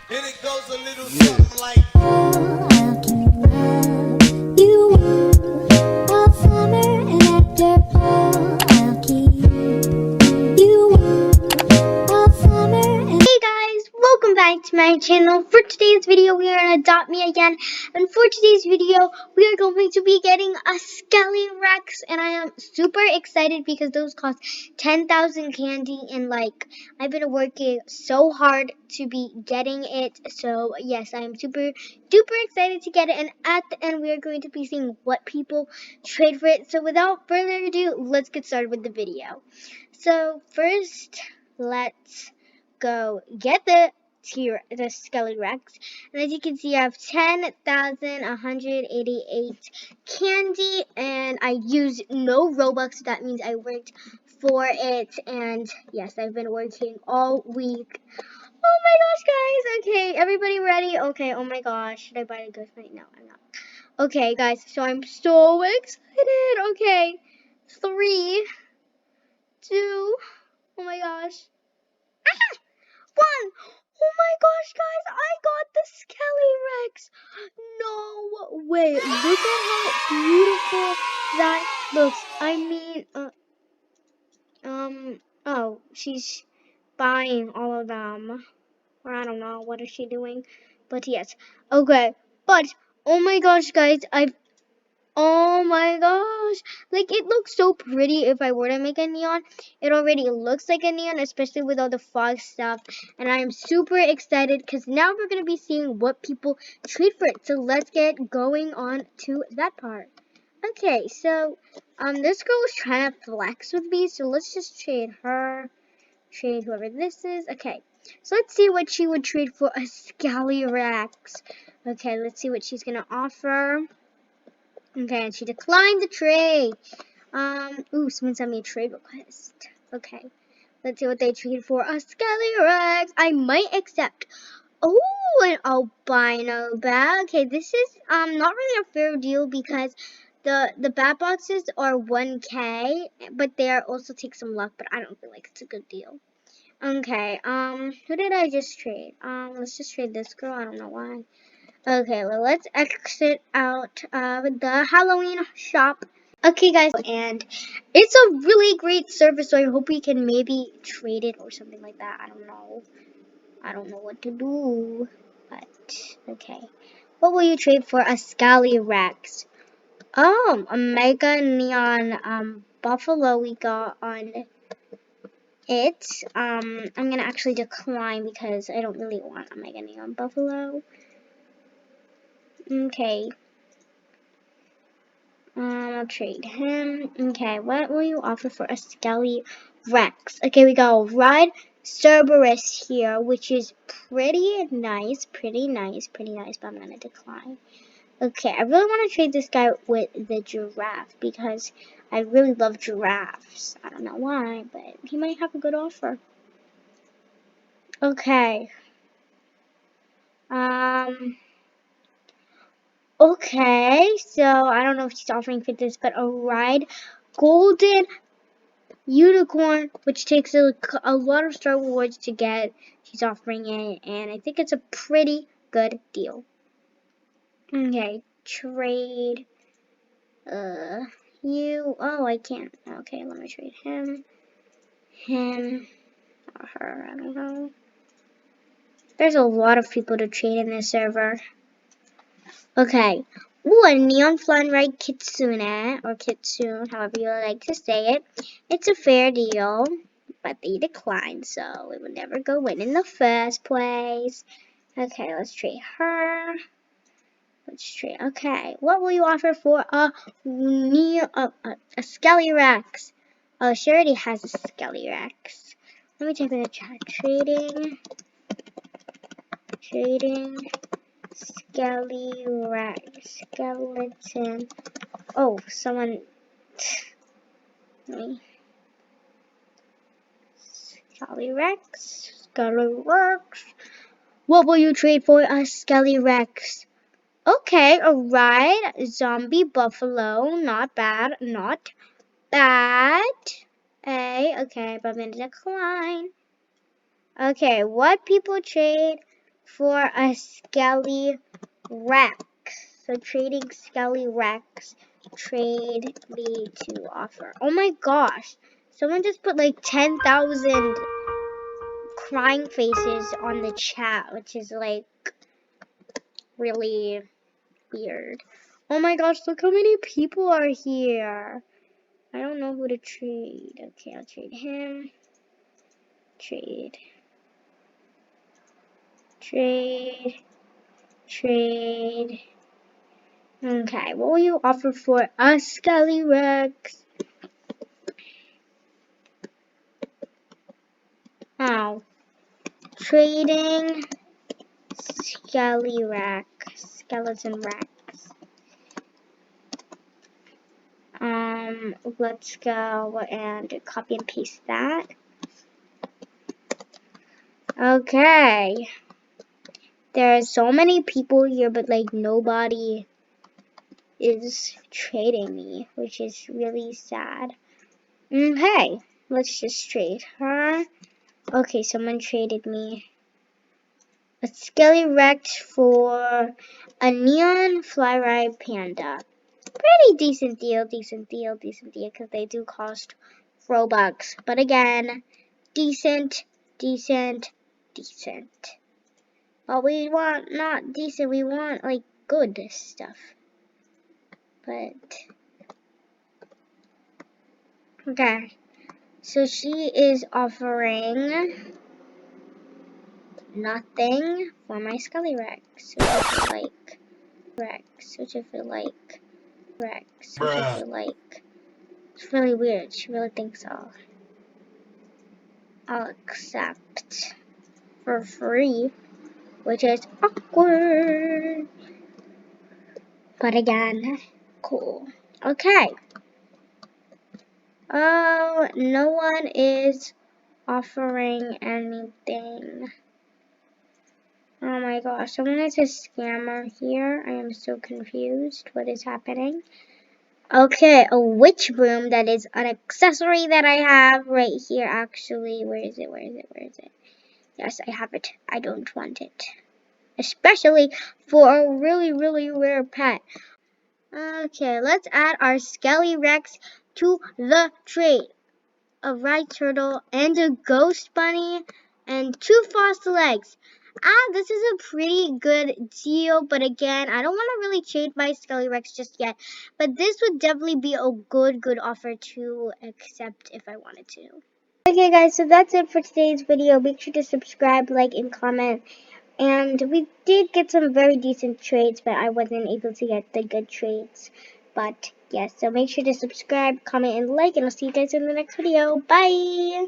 And it goes a little something like. How can you want all summer and after how can you want all summer and Hey guys, welcome back to my channel. For today's video, we are on Adopt Me Again, and for today's video, we are going to be getting a Skele Rex, and I am super excited because those cost 10,000 candy, and I've been working so hard to be getting it. So yes, I am super duper excited to get it, and at the end we are going to be seeing what people trade for it. So without further ado, let's get started with the video. So first, let's go get the Skele Rex, and as you can see, I have 10,188 candy, and I used no Robux. So that means I worked for it, and yes, I've been working all week. Oh my gosh, guys! Okay, everybody ready? Okay. Oh my gosh, should I buy a ghost knight? No, I'm not. Okay, guys. So I'm so excited. Okay, 3, 2. Oh my gosh. One. Oh my gosh, guys, I got the Skele Rex. No way. Look at how beautiful that looks. I mean, oh, she's buying all of them. Or I don't know, what is she doing? But yes. Okay. But, oh my gosh, guys, oh my gosh. It looks so pretty if I were to make a neon. It already looks like a neon, especially with all the fog stuff. And I am super excited because now we're going to be seeing what people trade for it. So let's get going on to that part. Okay, so this girl was trying to flex with me. So let's just trade her. Trade whoever this is. Okay, so let's see what she would trade for a Skele Rex. Okay, let's see what she's going to offer. Okay, and she declined the trade. Ooh, someone sent me a trade request. Okay, let's see what they trade for. A Skele Rex. I might accept. Oh, an albino bag. Okay, this is not really a fair deal because the bat boxes are 1K, but they also take some luck. But I don't feel like it's a good deal. Okay, who did I just trade? Let's just trade this girl. I don't know why. Okay, well, let's exit out of the Halloween shop. Okay, guys, and it's a really great service, so I hope we can maybe trade it or something like that. I don't know. I don't know what to do, but okay. What will you trade for a Skele Rex? Oh, a Mega Neon Buffalo we got on it. I'm gonna actually decline because I don't really want a Mega Neon Buffalo. Okay. I'll trade him. Okay, what will you offer for a Skele Rex? Okay, we got a Red Cerberus here, which is pretty nice, but I'm gonna decline. Okay, I really want to trade this guy with the giraffe because I really love giraffes. I don't know why, but he might have a good offer. Okay. Okay, so I don't know if she's offering for this, but a ride golden unicorn, which takes a lot of star rewards to get. She's offering it, and I think it's a pretty good deal. Okay, trade. Oh, I can't. Okay, let me trade him, or her. I don't know. There's a lot of people to trade in this server. Okay. Ooh, a neon flying red kitsune, or kitsune, however you like to say it. It's a fair deal, but they declined, so it would never go in the first place. Okay, let's trade her. Let's trade. Okay, what will you offer for a Skele Rex? Oh, she already has a Skele Rex. Let me type in the chat. Trading. Skele Rex. Skeleton. Oh, someone. Me. Skele Rex. What will you trade for a Skele Rex? Okay, a ride zombie buffalo. Not bad. Okay, but I'm gonna decline. Okay, what people trade for a Skele Rex. So trading Skele Rex. Trade me to offer. Oh my gosh. Someone just put like 10,000 crying faces on the chat, which is like really weird. Oh my gosh, look how many people are here. I don't know who to trade. Okay, I'll trade him. Trade. Okay, what will you offer for a Skele Rex? Oh. Trading Skele Rex. Skeleton Rex. Let's go and copy and paste that. Okay. There are so many people here, but like nobody is trading me, which is really sad. Okay, let's just trade her. Okay, someone traded me a Skele Rex for a neon fly ride panda. Pretty decent deal, because they do cost Robux. But again, decent. But we want not decent, we want like good stuff. But okay, so she is offering nothing for my Skele Rex, which I feel like it's really weird. She really thinks so. I'll accept for free, which is awkward. But again, cool. Okay. Oh, no one is offering anything. Oh my gosh, someone is a scammer here. I am so confused. What is happening? Okay, a witch broom. That is an accessory that I have right here, actually. Where is it? Yes, I have it. I don't want it. Especially for a really, really rare pet. Okay, let's add our Skele Rex to the trade. A red turtle and a ghost bunny and 2 fossil eggs. This is a pretty good deal, but again, I don't want to really trade my Skele Rex just yet, but this would definitely be a good offer to accept if I wanted to. Okay guys, so that's it for today's video. Make sure to subscribe, like, and comment. And we did get some very decent trades, but I wasn't able to get the good trades. But yes, so make sure to subscribe, comment, and like, and I'll see you guys in the next video. Bye!